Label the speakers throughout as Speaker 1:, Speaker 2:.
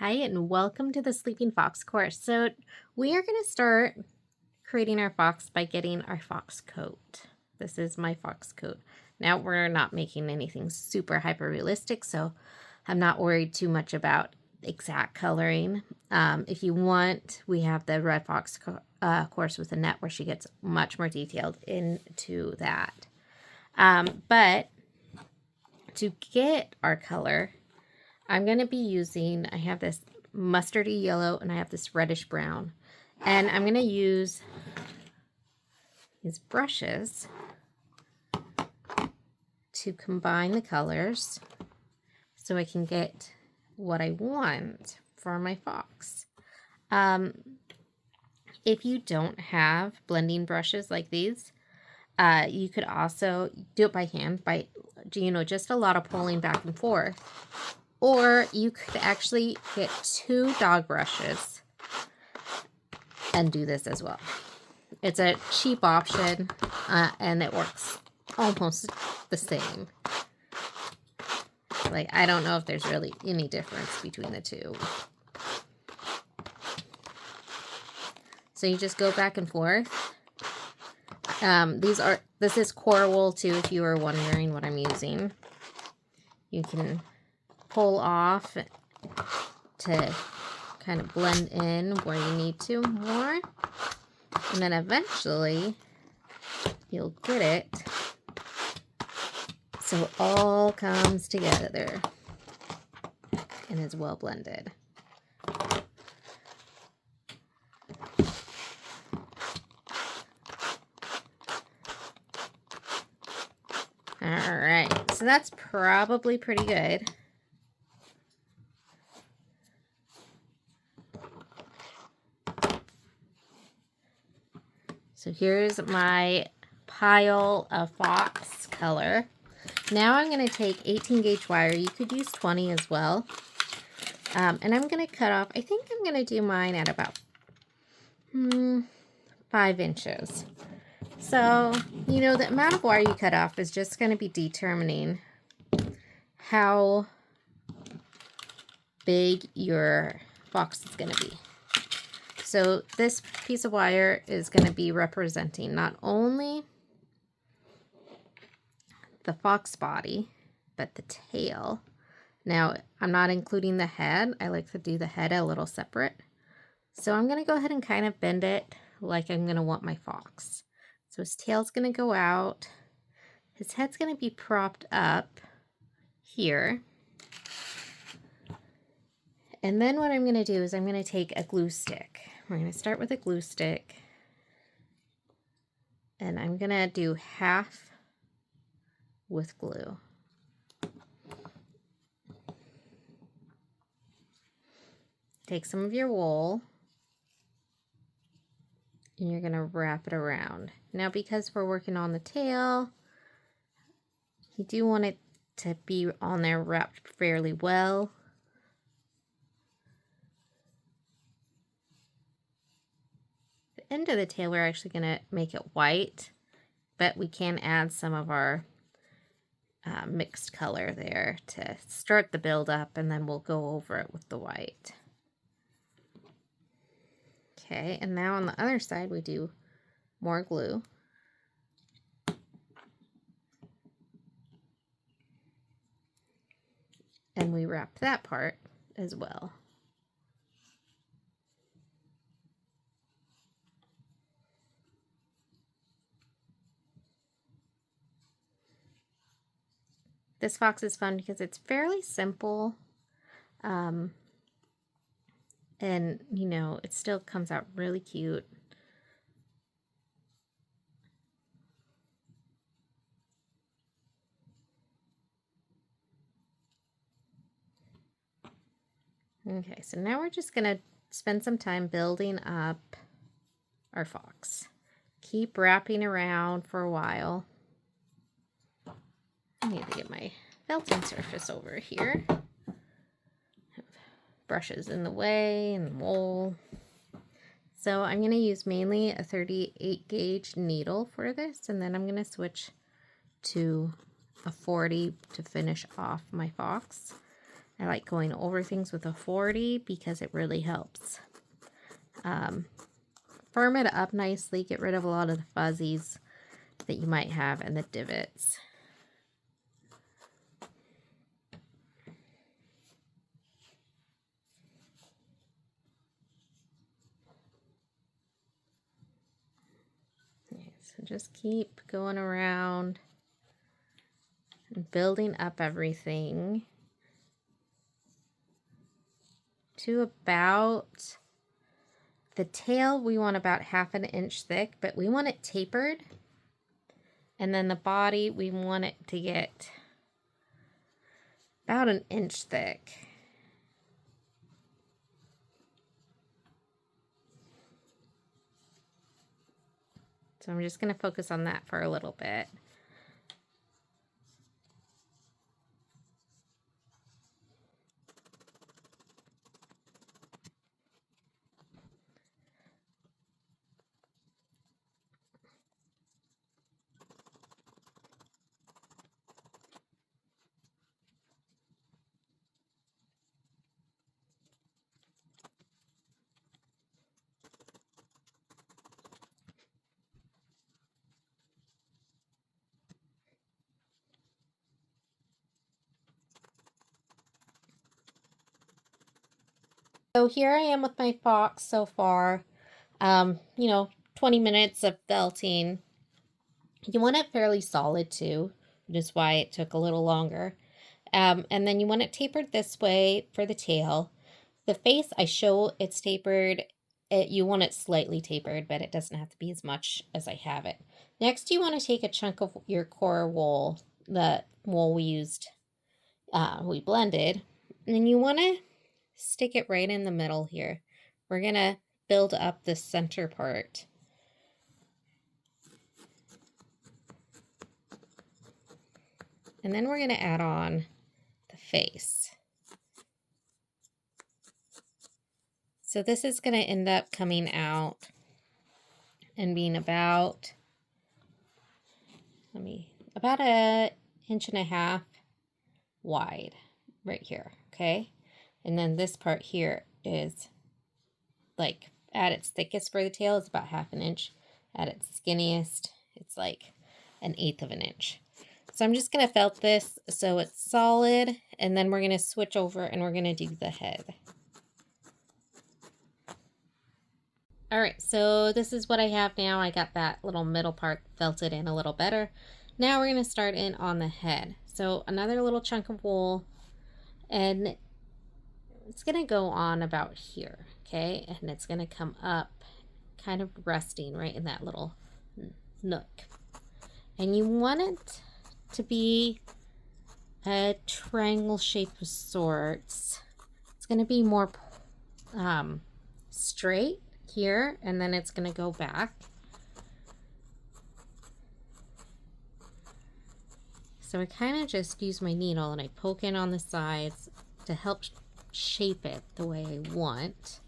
Speaker 1: Hi, and welcome to the Sleeping Fox course. So we are going to start creating our fox by getting our fox coat. This is my fox coat. Now we're not making anything super hyper realistic, so I'm not worried too much about exact coloring. If you want, we have the Red Fox course with Annette where she gets much more detailed into that. But to get our color, I'm going to be using, I have this mustardy yellow and I have this reddish brown. And I'm going to use these brushes to combine the colors so I can get what I want for my fox. If you don't have blending brushes like these, you could also do it by hand by, just a lot of pulling back and forth. Or you could actually get 2 dog brushes and do this as well. It's a cheap option and it works almost the same. Like, I don't know if there's really any difference between the two. So you just go back and forth. This is coral wool too, if you were wondering what I'm using. You can pull off to kind of blend in where you need to more, and then eventually you'll get it so it all comes together and is well blended. All right, so that's probably pretty good. So here's my pile of fox color. Now I'm going to take 18 gauge wire. You could use 20 as well. And I'm going to cut off, I think I'm going to do mine at about 5 inches. So, the amount of wire you cut off is just going to be determining how big your fox is going to be. So this piece of wire is going to be representing not only the fox body, but the tail. Now, I'm not including the head. I like to do the head a little separate. So I'm going to go ahead and kind of bend it like I'm going to want my fox. So his tail's going to go out. His head's going to be propped up here. And then what I'm going to do is I'm going to take a glue stick. We're going to start with a glue stick. And I'm going to do half with glue. Take some of your wool and you're going to wrap it around. Now, because we're working on the tail, you do want it to be on there wrapped fairly well. The end of the tail, we're actually going to make it white, but we can add some of our mixed color there to start the build up, and then we'll go over it with the white. Okay, and now on the other side we do more glue. And we wrap that part as well. This fox is fun because it's fairly simple. And, it still comes out really cute. Okay, so now we're just going to spend some time building up our fox. Keep wrapping around for a while. I need to get my felting surface over here. Have brushes in the way and wool. So I'm going to use mainly a 38 gauge needle for this, and then I'm going to switch to a 40 to finish off my fox. I like going over things with a 40 because it really helps firm it up nicely, get rid of a lot of the fuzzies that you might have and the divots. Okay, so just keep going around and building up everything to about the tail. We want about 1/2 inch thick, but we want it tapered. And then the body, we want it to get about 1 inch thick. So I'm just going to focus on that for a little bit. So here I am with my fox so far. 20 minutes of felting. You want it fairly solid too, which is why it took a little longer. And then you want it tapered this way for the tail. The face, I show it's tapered. You want it slightly tapered, but it doesn't have to be as much as I have it. Next, you want to take a chunk of your core wool, the wool we used, we blended, and then you want to stick it right in the middle here. We're going to build up the center part. And then we're going to add on the face. So this is going to end up coming out and being about 1.5 inches wide right here, okay? And then this part here is like at its thickest for the tail, it's about 1/2 inch. At its skinniest, it's like 1/8 inch. So I'm just going to felt this so it's solid, and then we're going to switch over and we're going to do the head. All right, so this is what I have now. I got that little middle part felted in a little better. Now we're going to start in on the head. So another little chunk of wool, and it's going to go on about here, okay? And it's going to come up kind of resting right in that little nook. And you want it to be a triangle shape of sorts. It's going to be more straight here, and then it's going to go back. So I kind of just use my needle and I poke in on the sides to help shape it the way I want.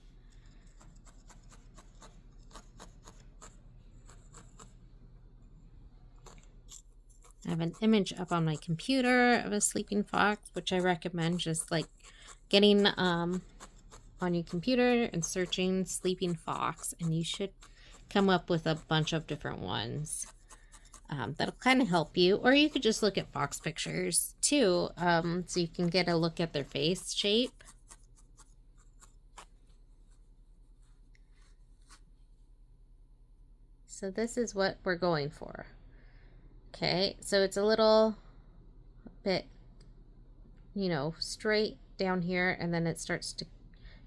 Speaker 1: I have an image up on my computer of a sleeping fox, which I recommend just like getting on your computer and searching sleeping fox, and you should come up with a bunch of different ones. That'll kind of help you, or you could just look at fox pictures too, so you can get a look at their face shape. So this is what we're going for. Okay, so it's a little bit, straight down here, and then it starts to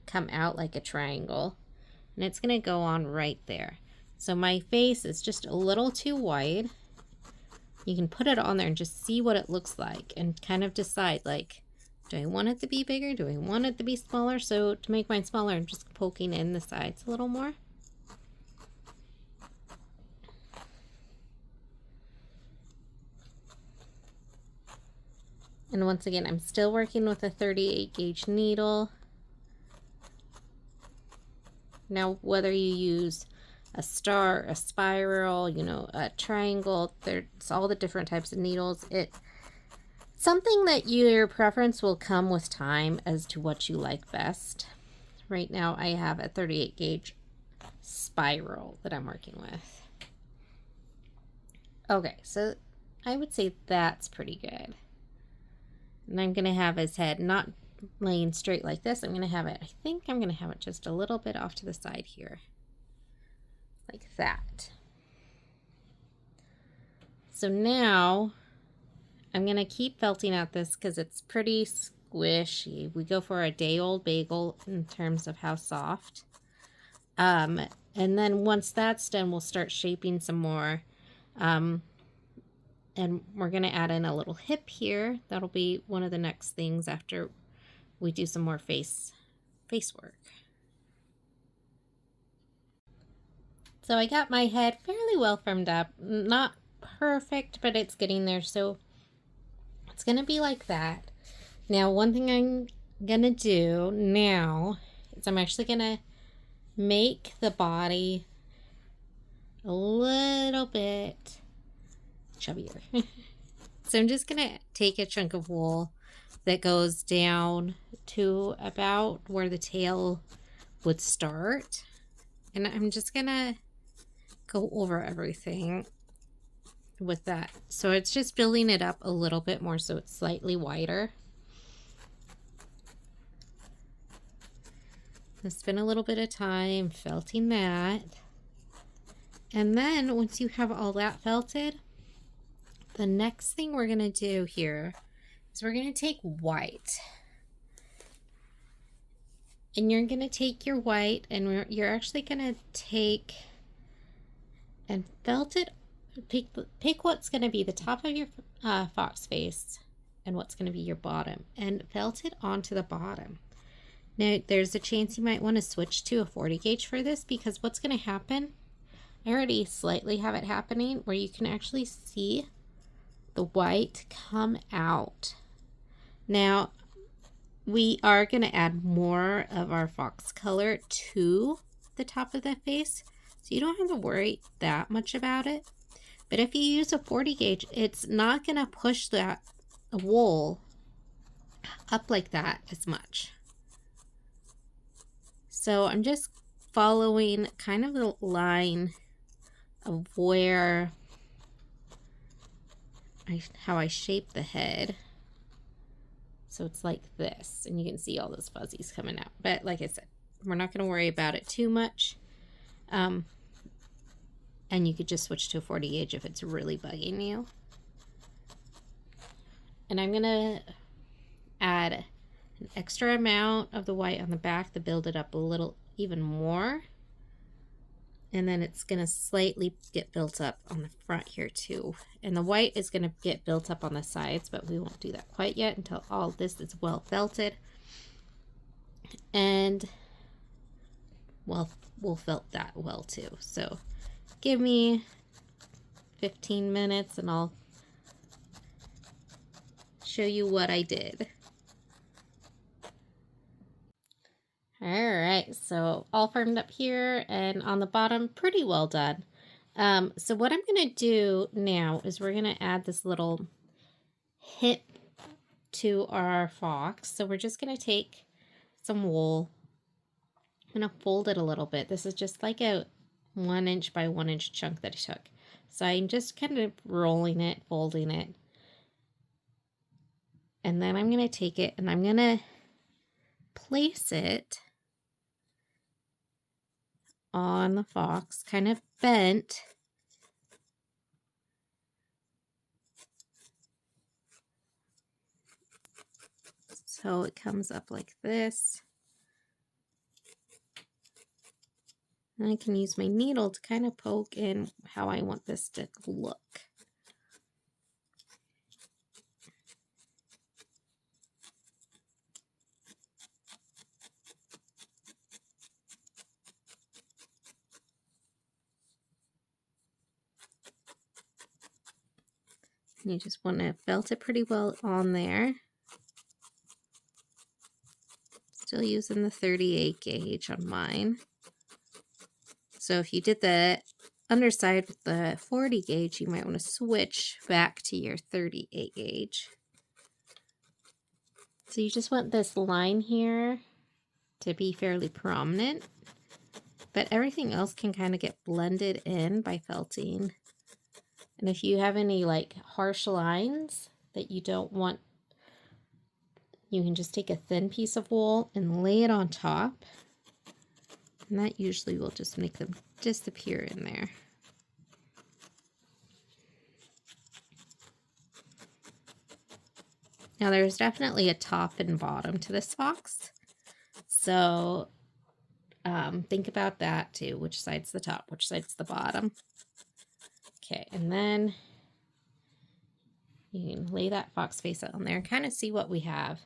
Speaker 1: come out like a triangle, and it's going to go on right there. So my face is just a little too wide. You can put it on there and just see what it looks like and kind of decide, like, do I want it to be bigger? Do I want it to be smaller? So to make mine smaller, I'm just poking in the sides a little more. And once again, I'm still working with a 38 gauge needle. Now, whether you use a star, a spiral, a triangle, there's all the different types of needles. Something that your preference will come with time as to what you like best. Right now I have a 38 gauge spiral that I'm working with. Okay, so I would say that's pretty good. And I'm going to have his head not laying straight like this. I'm going to have it, I think I'm going to have it just a little bit off to the side here. Like that. So now I'm going to keep felting at this because it's pretty squishy. We go for a day-old bagel in terms of how soft. And then once that's done, we'll start shaping some more. And we're going to add in a little hip here. That'll be one of the next things after we do some more face work. So I got my head fairly well formed up. Not perfect, but it's getting there. So it's going to be like that. Now, one thing I'm going to do now is I'm actually going to make the body a little bit chubbier. So I'm just going to take a chunk of wool that goes down to about where the tail would start. And I'm just going to go over everything with that. So it's just building it up a little bit more so it's slightly wider. Spend a little bit of time felting that. And then once you have all that felted, the next thing we're going to do here is we're going to take white. And you're going to take your white and you're actually going to take and felt it. Pick what's going to be the top of your fox face and what's going to be your bottom and felt it onto the bottom. Now, there's a chance you might want to switch to a 40 gauge for this because what's going to happen, I already slightly have it happening where you can actually see the white come out. Now, we are going to add more of our fox color to the top of the face, so you don't have to worry that much about it. But if you use a 40 gauge, it's not going to push that wool up like that as much. So I'm just following kind of the line of where how I shape the head. So it's like this, and you can see all those fuzzies coming out. But like I said, we're not going to worry about it too much. And you could just switch to a 40 gauge if it's really bugging you. And I'm going to add an extra amount of the white on the back to build it up a little even more. And then it's going to slightly get built up on the front here too. And the white is going to get built up on the sides, but we won't do that quite yet until all this is well felted. And well, we'll felt that well too. So give me 15 minutes and I'll show you what I did. All right, so all firmed up here and on the bottom, pretty well done. So what I'm going to do now is we're going to add this little hip to our fox. So we're just going to take some wool. I'm going to fold it a little bit. This is just like a 1 inch by 1 inch chunk that I took. So I'm just kind of rolling it, folding it. And then I'm going to take it and I'm going to place it on the fox, kind of bent. So it comes up like this. And I can use my needle to kind of poke in how I want this to look. You just want to felt it pretty well on there. Still using the 38 gauge on mine. So if you did the underside with the 40 gauge, you might want to switch back to your 38 gauge. So you just want this line here to be fairly prominent, but everything else can kind of get blended in by felting. And if you have any like harsh lines that you don't want, you can just take a thin piece of wool and lay it on top. And that usually will just make them disappear in there. Now there's definitely a top and bottom to this fox. So think about that too. Which side's the top, which side's the bottom. Okay, and then you can lay that fox face on there and kind of see what we have.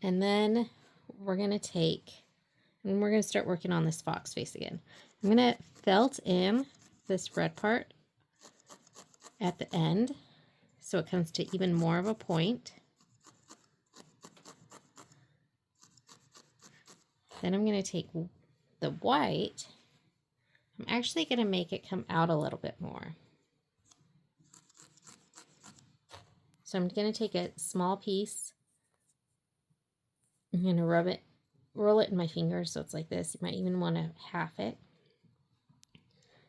Speaker 1: And then we're going to take, and we're going to start working on this fox face again. I'm going to felt in this red part at the end so it comes to even more of a point. Then I'm going to take the white. I'm actually going to make it come out a little bit more. So I'm going to take a small piece. I'm going to roll it in my fingers so it's like this. You might even want to half it.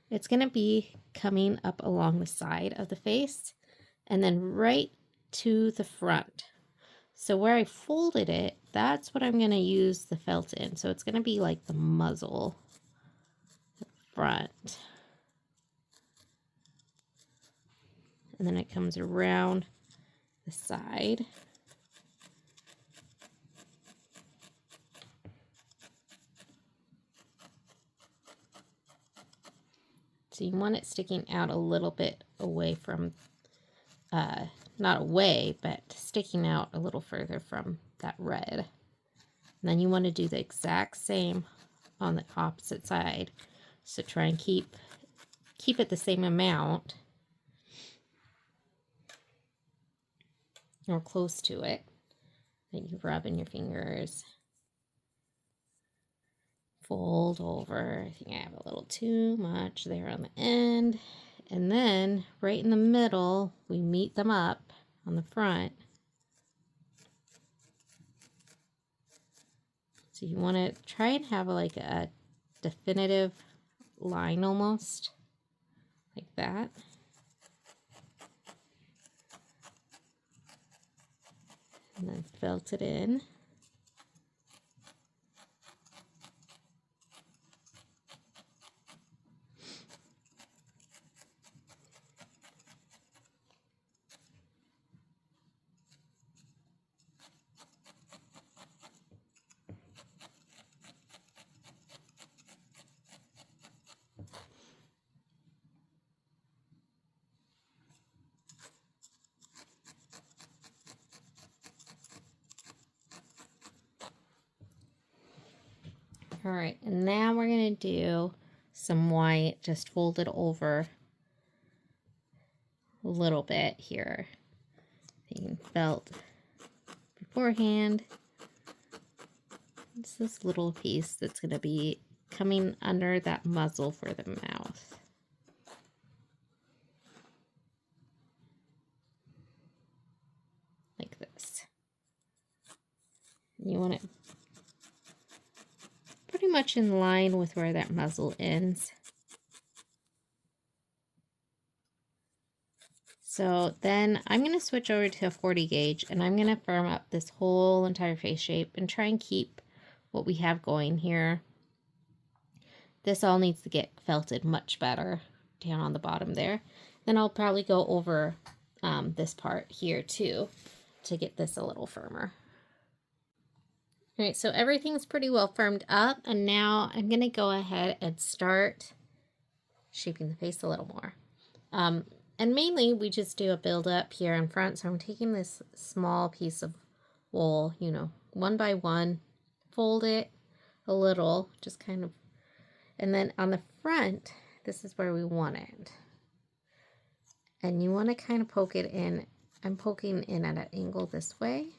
Speaker 1: It's going to be coming up along the side of the face and then right to the front. So where I folded it, that's what I'm going to use the felt in. So it's going to be like the muzzle, the front. And then it comes around the side. So you want it sticking out a little bit away from, not away, but sticking out a little further from that red. And then you want to do the exact same on the opposite side. So try and keep it the same amount or close to it that you rub in your fingers. Fold over. I think I have a little too much there on the end. And then right in the middle, we meet them up on the front. So you want to try and have like a definitive line almost, like that. And then felt it in. All right, and now we're going to do some white, just fold it over a little bit here. You can felt beforehand. It's this little piece that's going to be coming under that muzzle for the mouth. Like this. You want it pretty much in line with where that muzzle ends. So then I'm going to switch over to a 40 gauge and I'm going to firm up this whole entire face shape and try and keep what we have going here. This all needs to get felted much better down on the bottom there. Then I'll probably go over this part here too to get this a little firmer. All right, so everything's pretty well firmed up, and now I'm going to go ahead and start shaping the face a little more. And mainly we just do a build up here in front. So I'm taking this small piece of wool, you know, one by one, fold it a little, just kind of, and then on the front, this is where we want it. And you want to kind of poke it in. I'm poking in at an angle this way.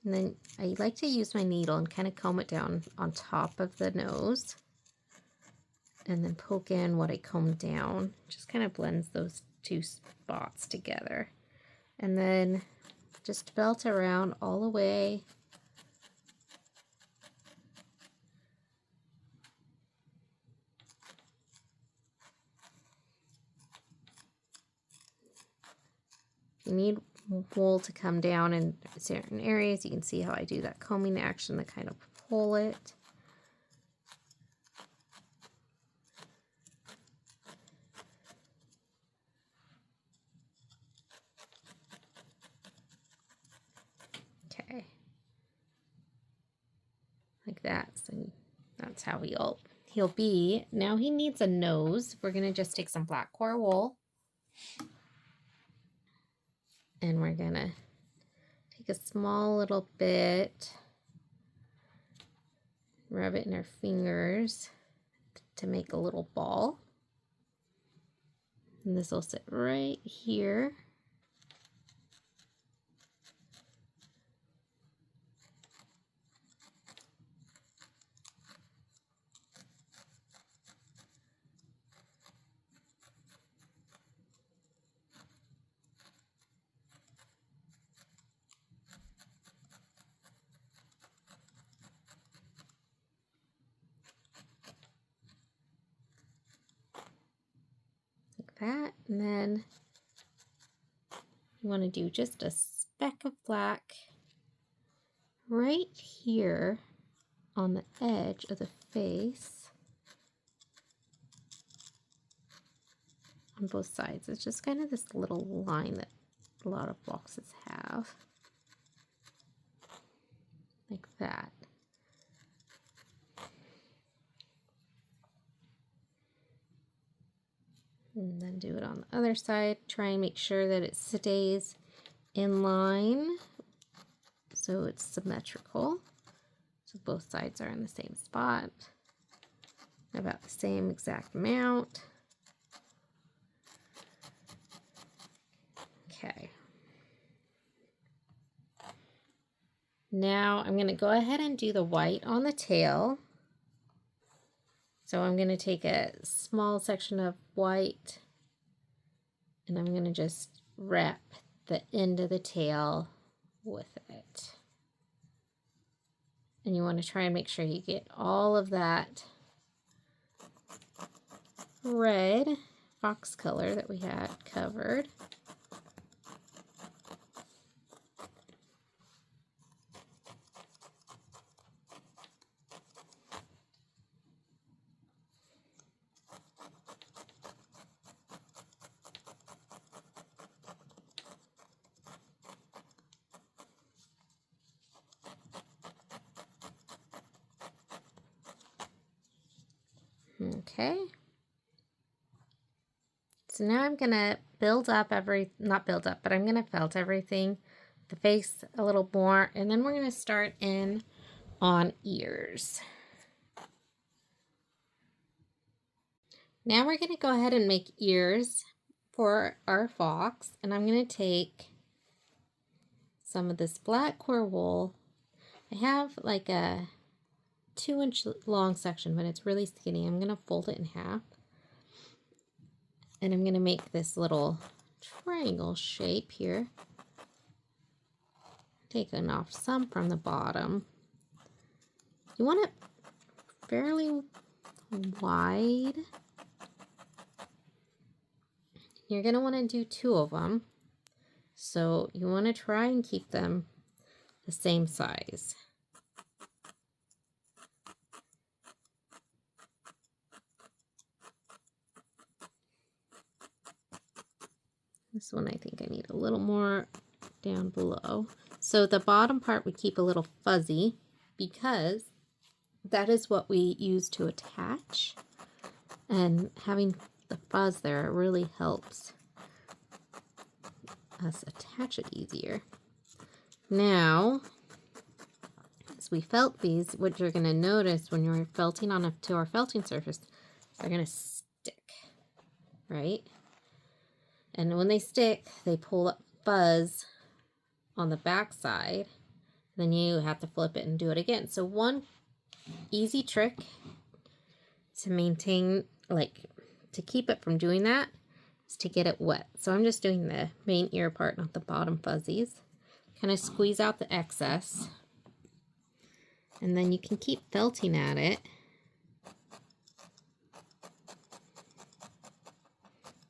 Speaker 1: And then I like to use my needle and kind of comb it down on top of the nose. and then poke in what I combed down. Just kind of blends those two spots together. And then just felt around all the way. If you need wool to come down in certain areas, you can see how I do that combing action to kind of pull it. Okay. Like that. So that's how he'll be. Now he needs a nose. We're going to just take some black core wool. And we're going to take a small little bit, rub it in our fingers to make a little ball. And this will sit right here. That, and then you want to do just a speck of black right here on the edge of the face on both sides. It's just kind of this little line that a lot of boxes have, like that. And then do it on the other side. Try and make sure that it stays in line so it's symmetrical. So both sides are in the same spot. About the same exact amount. Okay. Now I'm going to go ahead and do the white on the tail. So I'm going to take a small section of white and I'm going to just wrap the end of the tail with it. And you want to try and make sure you get all of that red fox color that we had covered. Okay. So now I'm going to build up not build up, but I'm going to felt everything, the face a little more, and then we're going to start in on ears. Now we're going to go ahead and make ears for our fox, and I'm going to take some of this black core wool. I have like a 2-inch long section, but it's really skinny. I'm going to fold it in half. And I'm going to make this little triangle shape here. Taking off some from the bottom. You want it fairly wide. You're going to want to do 2 of them. So you want to try and keep them the same size. This one I think I need a little more down below. So the bottom part we keep a little fuzzy because that is what we use to attach. And having the fuzz there really helps us attach it easier. Now, as we felt these, what you're going to notice when you're felting to our felting surface, they're going to stick, right? And when they stick, they pull up fuzz on the back side. Then you have to flip it and do it again. So one easy trick to maintain like to keep it from doing that is to get it wet. So I'm just doing the main ear part, not the bottom fuzzies. Kind of squeeze out the excess. And then you can keep felting at it.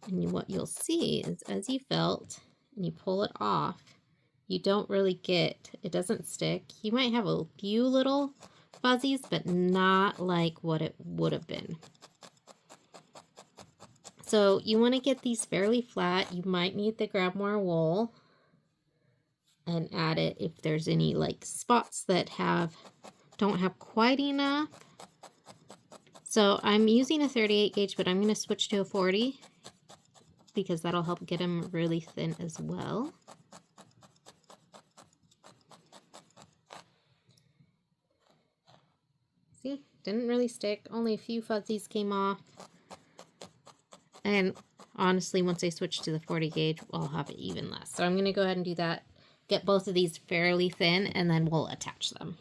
Speaker 1: And what you'll see is as you felt and you pull it off, you don't really get, it doesn't stick. You might have a few little fuzzies, but not like what it would have been. So you want to get these fairly flat. You might need to grab more wool and add it if there's any like spots that don't have quite enough. So I'm using a 38 gauge, but I'm going to switch to a 40 because that'll help get them really thin as well. See, didn't really stick. Only a few fuzzies came off. And honestly, once I switch to the 40 gauge, I'll have it even less. So I'm going to go ahead and do that. Get both of these fairly thin, and then we'll attach them.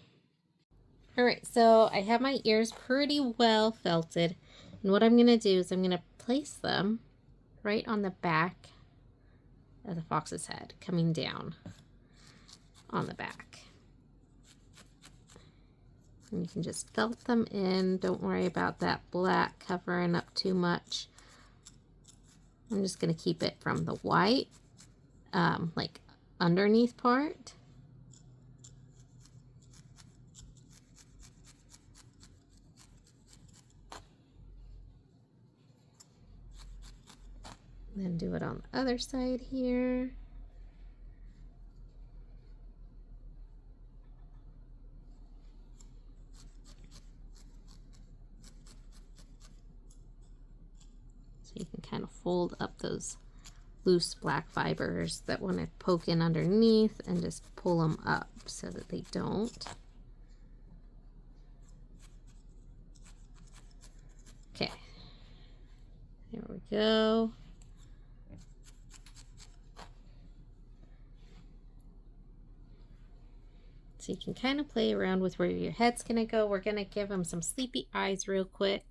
Speaker 1: All right, so I have my ears pretty well felted. And what I'm going to do is I'm going to place them right on the back of the fox's head, coming down on the back. And you can just felt them in. Don't worry about that black covering up too much. I'm just going to keep it from the white, like underneath part. Then do it on the other side here. So you can kind of fold up those loose black fibers that want to poke in underneath and just pull them up so that they don't. Okay, there we go. So you can kind of play around with where your head's going to go. We're going to give them some sleepy eyes real quick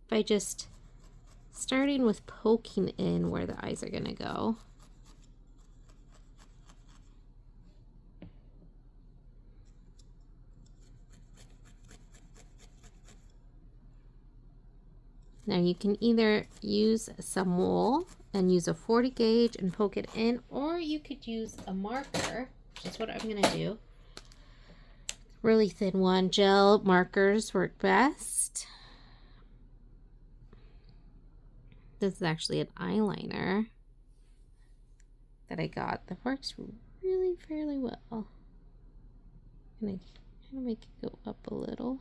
Speaker 1: by just starting with poking in where the eyes are going to go. Now you can either use some wool and use a 40 gauge and poke it in, or you could use a marker, which is what I'm going to do. Really thin one. Gel markers work best. This is actually an eyeliner that I got that works really fairly well. I'm going to kind of make it go up a little.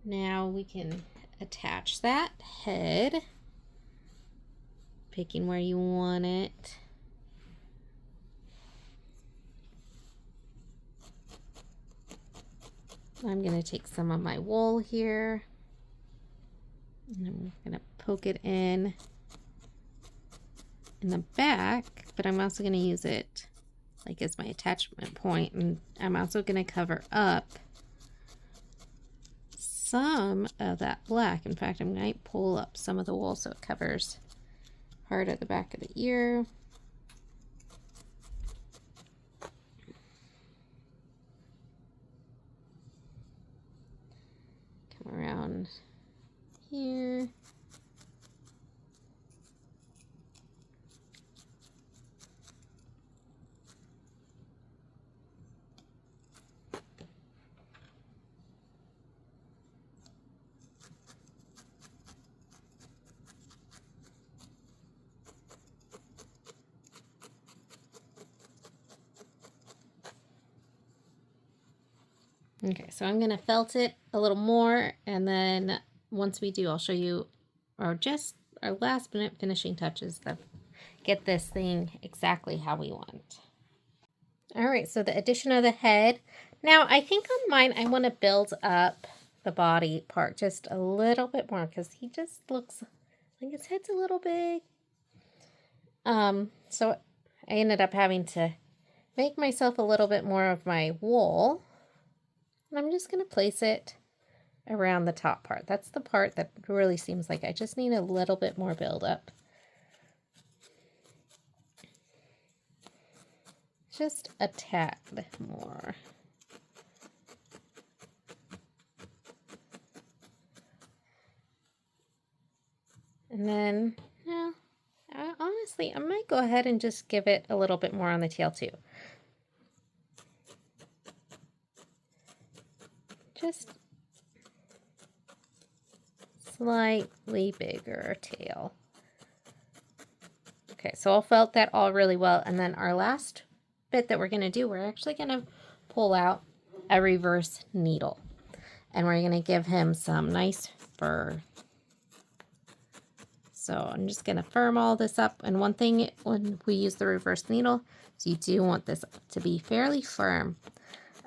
Speaker 1: Now we can attach that head, picking where you want it. I'm going to take some of my wool here, and I'm going to poke it in the back, but I'm also going to use it like as my attachment point, and I'm also going to cover up some of that black. In fact, I'm going to pull up some of the wool so it covers part of the back of the ear. Come around here. Okay, so I'm going to felt it a little more, and then once we do, I'll show you our last minute finishing touches that get this thing exactly how we want. All right, so the addition of the head. Now, I think on mine, I want to build up the body part just a little bit more because he just looks like his head's a little big. So I ended up having to make myself a little bit more of my wool. And I'm just going to place it around the top part. That's the part that really seems like I just need a little bit more buildup. Just a tad more. And then, yeah, honestly, I might go ahead and just give it a little bit more on the tail too. Just slightly bigger tail. Okay, so I felt that all really well. And then our last bit that we're going to do, we're actually going to pull out a reverse needle. And we're going to give him some nice fur. So I'm just going to firm all this up. And one thing when we use the reverse needle is you do want this to be fairly firm.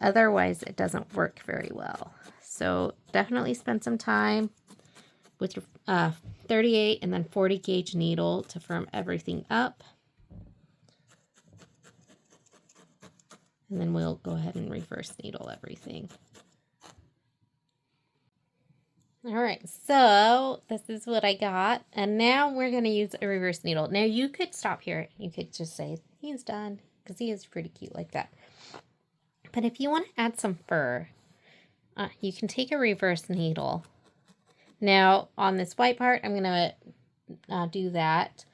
Speaker 1: Otherwise, it doesn't work very well. So definitely spend some time with your 38 and then 40 gauge needle to firm everything up. And then we'll go ahead and reverse needle everything. All right, so this is what I got. And now we're going to use a reverse needle. Now you could stop here. You could just say he's done because he is pretty cute like that. But if you want to add some fur, you can take a reverse needle. Now on this white part, I'm going to do that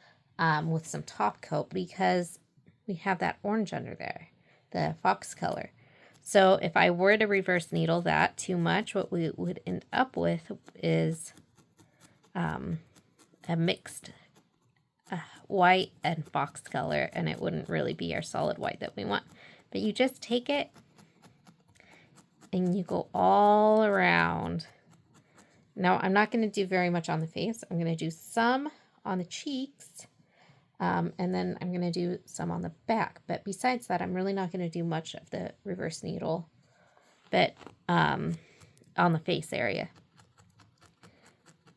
Speaker 1: with some top coat because we have that orange under there, the fox color. So if I were to reverse needle that too much, what we would end up with is a mixed white and fox color, and it wouldn't really be our solid white that we want. But you just take it and you go all around. Now, I'm not going to do very much on the face. I'm going to do some on the cheeks. And then I'm going to do some on the back. But besides that, I'm really not going to do much of the reverse needle, but on the face area.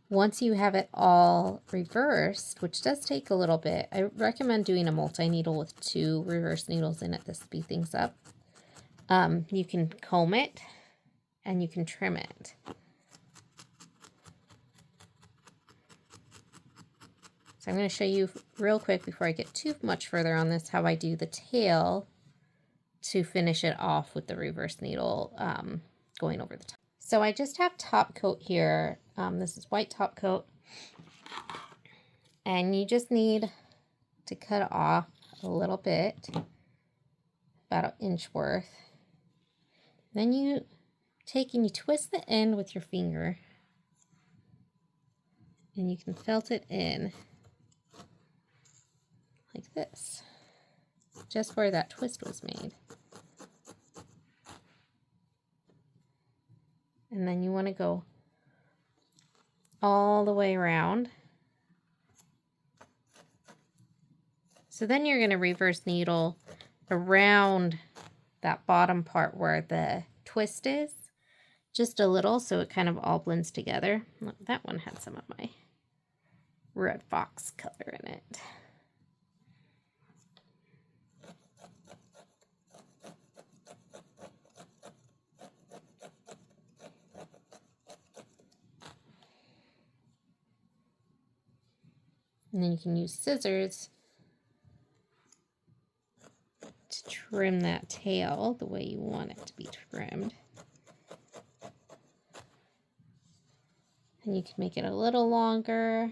Speaker 1: Once you have it all reversed, which does take a little bit, I recommend doing a multi-needle with 2 reverse needles in it to speed things up. You can comb it and you can trim it. So I'm going to show you real quick before I get too much further on this how I do the tail to finish it off with the reverse needle going over the top. So I just have top coat here. This is white top coat. And you just need to cut off a little bit, about an inch worth. Then you take and you twist the end with your finger. And you can felt it in like this, just where that twist was made. And then you want to go all the way around. So then you're going to reverse needle around that bottom part where the twist is, just a little, so it kind of all blends together. That one had some of my red fox color in it. And then you can use scissors to trim that tail the way you want it to be trimmed. And you can make it a little longer,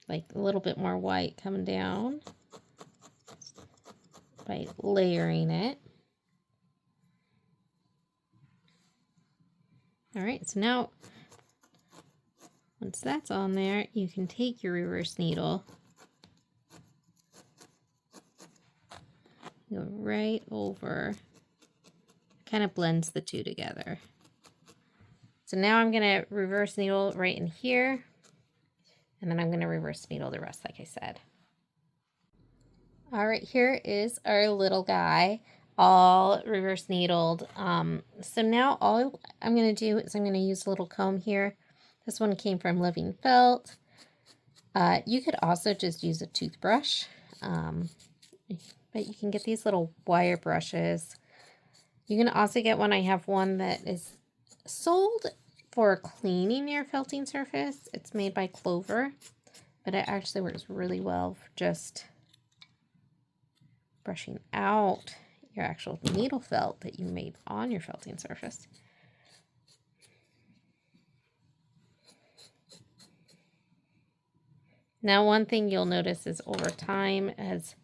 Speaker 1: like a little bit more white coming down by layering it. All right, so now once that's on there, you can take your reverse needle, go right over, kind of blends the two together. So now I'm going to reverse needle right in here, and then I'm going to reverse needle the rest, like I said. All right, here is our little guy, all reverse needled. So now all I'm going to do is I'm going to use a little comb here. This one came from Living Felt. You could also just use a toothbrush. but you can get these little wire brushes. You can also get one. I have one that is sold for cleaning your felting surface. It's made by Clover, but it actually works really well for just brushing out your actual needle felt that you made on your felting surface. Now, one thing you'll notice is over time, as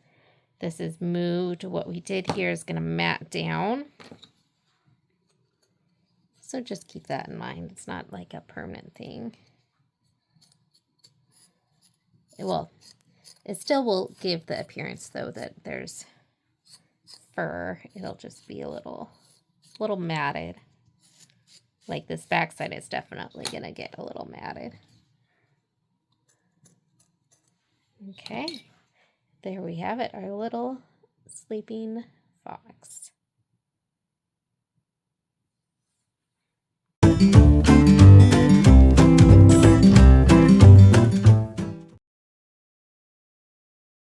Speaker 1: this is moved, what we did here is going to mat down. So just keep that in mind. It's not like a permanent thing. It still will give the appearance, though, that there's fur. It'll just be a little matted. Like this backside is definitely going to get a little matted. Okay, there we have it, our little sleeping fox.